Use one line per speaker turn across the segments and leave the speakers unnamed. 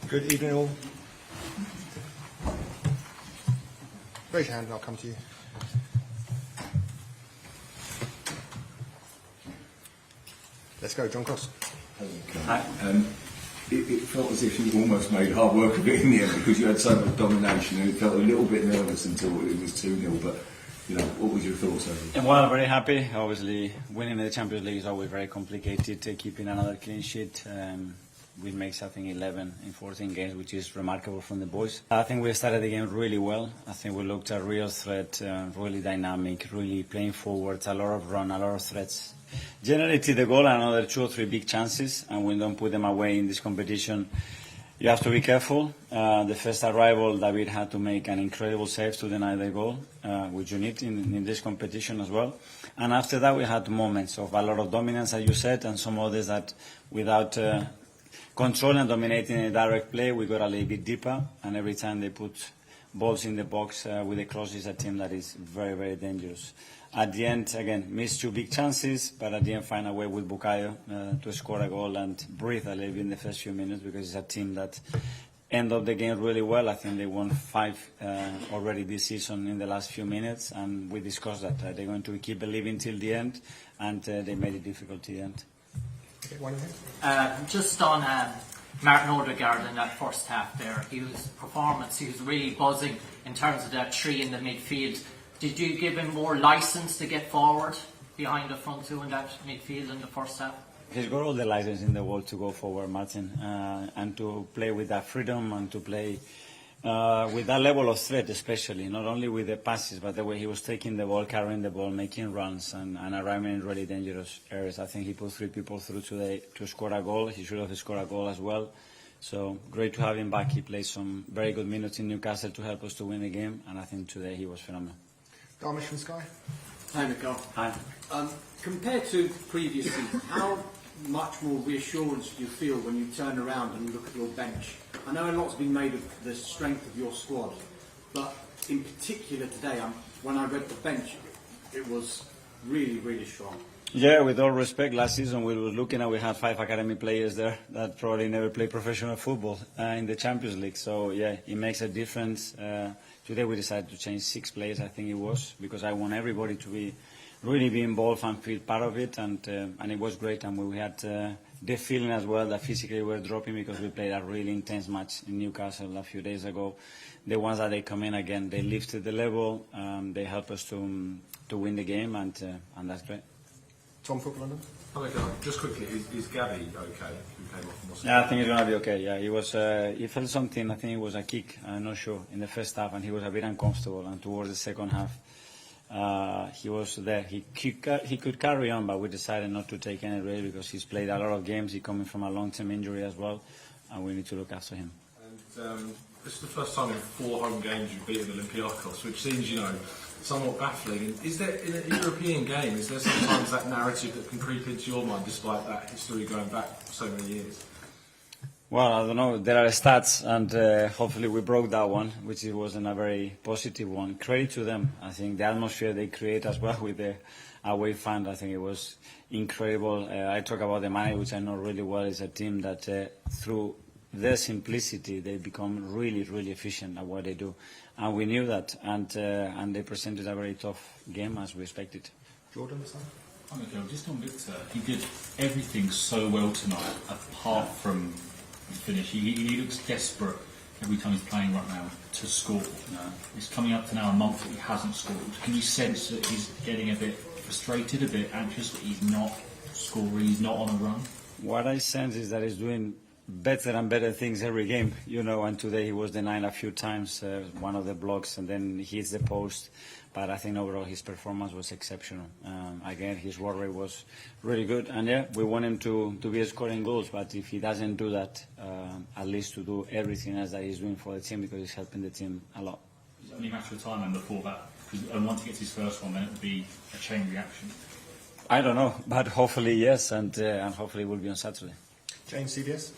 Good evening all. Raise your hand and I'll come to you. Let's go, John Cross.
Hi. It felt as if you almost made hard work of it in the end because you had so much domination, and it felt a little bit nervous until it was 2-0. But what was your thoughts over it?
Well, very happy. Obviously, winning the Champions League is always very complicated. Keeping another clean sheet. We make, I think, 11 in 14 games, which is remarkable from the boys. I think we started the game really well. I think we looked a real threat, really dynamic, really playing forward, a lot of run, a lot of threats. Generated the goal and another 2 or 3 big chances, and we don't put them away in this competition. You have to be careful. The first arrival, David had to make an incredible save to deny the goal, which you need in this competition as well. And after that, we had moments of a lot of dominance, as you said, and some others that without controlling and dominating a direct play, we got a little bit deeper, and every time they put balls in the box with the crosses, a team that is very, very dangerous. At the end, again, missed 2 big chances, but at the end find a way with Bukayo to score a goal and breathe a little bit in the first few minutes, because it's a team that end up the game really well. I think they won 5 already this season in the last few minutes, and we discussed that they're going to keep believing till the end, and they made it difficult to the end.
Just on Martin Odegaard in that first half there, he was really buzzing in terms of that 3 in the midfield. Did you give him more licence to get forward behind the front 2 in that midfield in the first half?
He's got all the license in the world to go forward, Martin, and to play with that freedom and to play with that level of threat, especially, not only with the passes, but the way he was taking the ball, carrying the ball, making runs, and arriving in really dangerous areas. I think he put 3 people through today to score a goal. He should have scored a goal as well. So great to have him back. He played some very good minutes in Newcastle to help us to win the game, and I think today he was phenomenal.
Darmish from Sky.
Hi, Mikel.
Hi.
Compared to previous seasons, how much more reassurance do you feel when you turn around and look at your bench? I know a lot's been made of the strength of your squad, but in particular today, when I read the bench, it was really, really strong.
Yeah, with all respect, last season we were looking at, we had 5 academy players there that probably never played professional football in the Champions League. So yeah, it makes a difference. Today we decided to change 6 players, I think it was, because I want everybody to really be involved and feel part of it, and it was great. And we had the feeling as well that physically we were dropping because we played a really intense match in Newcastle a few days ago. The ones that they come in again, they lifted the level, they helped us to win the game, and that's great.
Tom Foot, London.
Just quickly, is Gabby okay? Who came off?
Yeah, I think he's going to be okay. Yeah, he was. He felt something. I think it was a kick. I'm not sure in the first half, and he was a bit uncomfortable. And towards the second half, he was there. He could carry on, but we decided not to take any risk because he's played a lot of games. He's coming from a long-term injury as well, and we need to look after him.
And this is the first time in 4 home games you've beaten Olympiakos, which seems, somewhat baffling. Is there, in a European game, is there sometimes that narrative that can creep into your mind despite that history going back so many years?
Well, I don't know. There are stats, and hopefully we broke that one, which it wasn't a very positive one. Credit to them. I think the atmosphere they create as well with the away fans, I think it was incredible. I talk about the Mani, which I know really well. It's a team that through their simplicity, they become really, really efficient at what they do. And we knew that, and they presented a very tough game as we expected.
Jordan, this time?
Just on Victor, he did everything so well tonight, apart from the finish. He looks desperate every time he's playing right now to score. It's coming up to now a month that he hasn't scored. Can you sense that he's getting a bit frustrated, a bit anxious that he's not scoring, he's not on a run?
What I sense is that he's doing better and better things every game, and today he was denied a few times, one of the blocks, and then he hits the post. But I think overall his performance was exceptional. Again, his work rate was really good, and yeah, we want him to be scoring goals, but if he doesn't do that, at least to do everything else that he's doing for the team, because he's helping the team a lot.
It's only a matter of time, and before that, and once he gets his first one, then it will be a chain reaction.
I don't know, but hopefully yes, and hopefully it will be on Saturday.
James, CBS.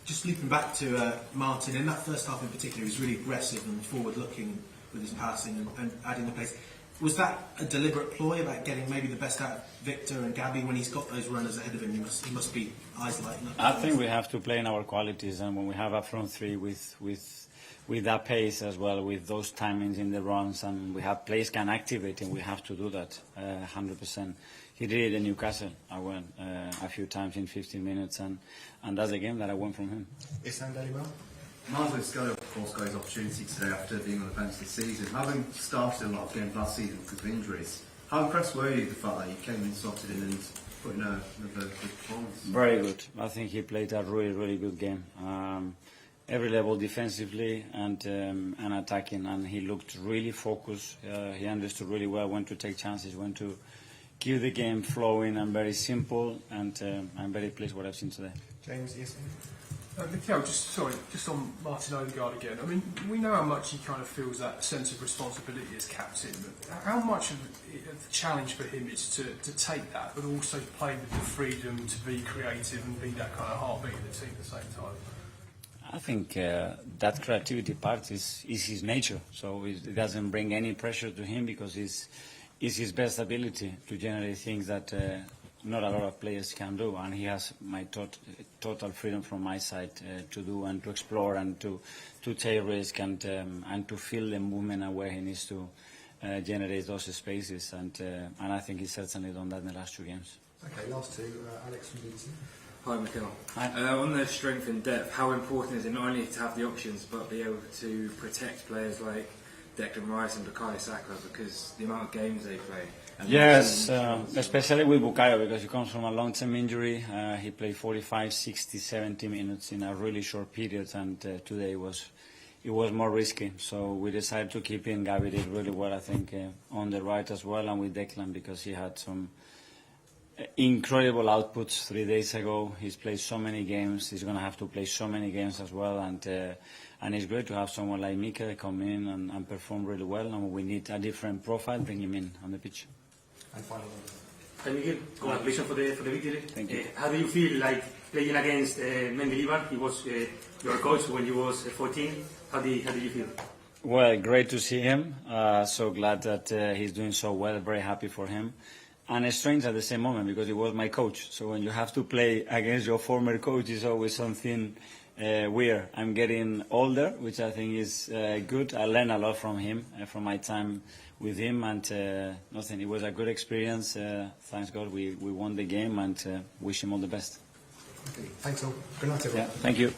Just looping back to Martin, in that first half in particular, he was really aggressive and forward-looking with his passing and adding the pace. Was that a deliberate ploy about getting maybe the best out of Victor and Gabby when he's got those runners ahead of him? He must be eyes lighting up.
I think we have to play in our qualities, and when we have a front three with that pace as well, with those timings in the runs, and we have players can activate, and we have to do that 100%. He did it in Newcastle. I went a few times in 15 minutes, and that's the game that I won from him.
Isam Daily-Mail.
Martin Scully, of course, got his opportunity today after being on the bench this season. Having started a lot of games last season because of injuries, how impressed were you with the fact that you came in, slotted in and put in another good performance?
Very good. I think he played a really, really good game. Every level defensively and attacking, and he looked really focused. He understood really well when to take chances, when to keep the game flowing and very simple, and I'm very pleased with what I've seen today.
James, yes.
Mikel, just on Martin Odegaard again. I mean, we know how much he kind of feels that sense of responsibility as captain, but how much of the challenge for him is to take that, but also play with the freedom to be creative and be that kind of heartbeat of the team at the same time?
I think that creativity part is his nature, so it doesn't bring any pressure to him because it's his best ability to generate things that not a lot of players can do, and he has my total freedom from my side to do and to explore and to take risk and to feel the movement and where he needs to generate those spaces, and I think he's certainly done that in the last 2 games.
Okay, last two. Alex from BBC.
Hi, Mikel.
Hi.
On the strength and depth, how important is it not only to have the options but be able to protect players like Declan Rice and Bukayo Saka, because the amount of games they play?
Yes, especially with Bukayo, because he comes from a long-term injury. He played 45, 60, 70 minutes in a really short period, and today it was more risky. So we decided to keep in. Gavi did really well, I think, on the right as well, and with Declan, because he had some incredible outputs 3 days ago. He's played so many games. He's going to have to play so many games as well, and it's great to have someone like Mikel come in and perform really well. And we need a different profile, bring him in on the pitch.
And finally,
Hi Mikel, congratulations for the victory.
Thank you.
How do you feel like playing against Mendilibar? He was your coach when you was 14. How did you feel?
Well, great to see him. So glad that he's doing so well. Very happy for him. And strange at the same moment because he was my coach. So when you have to play against your former coach, it's always something weird. I'm getting older, which I think is good. I learned a lot from him, from my time with him, and nothing. It was a good experience. Thanks God we won the game, and wish him all the best.
okay, thanks all. Good night, everyone.
Yeah, thank you.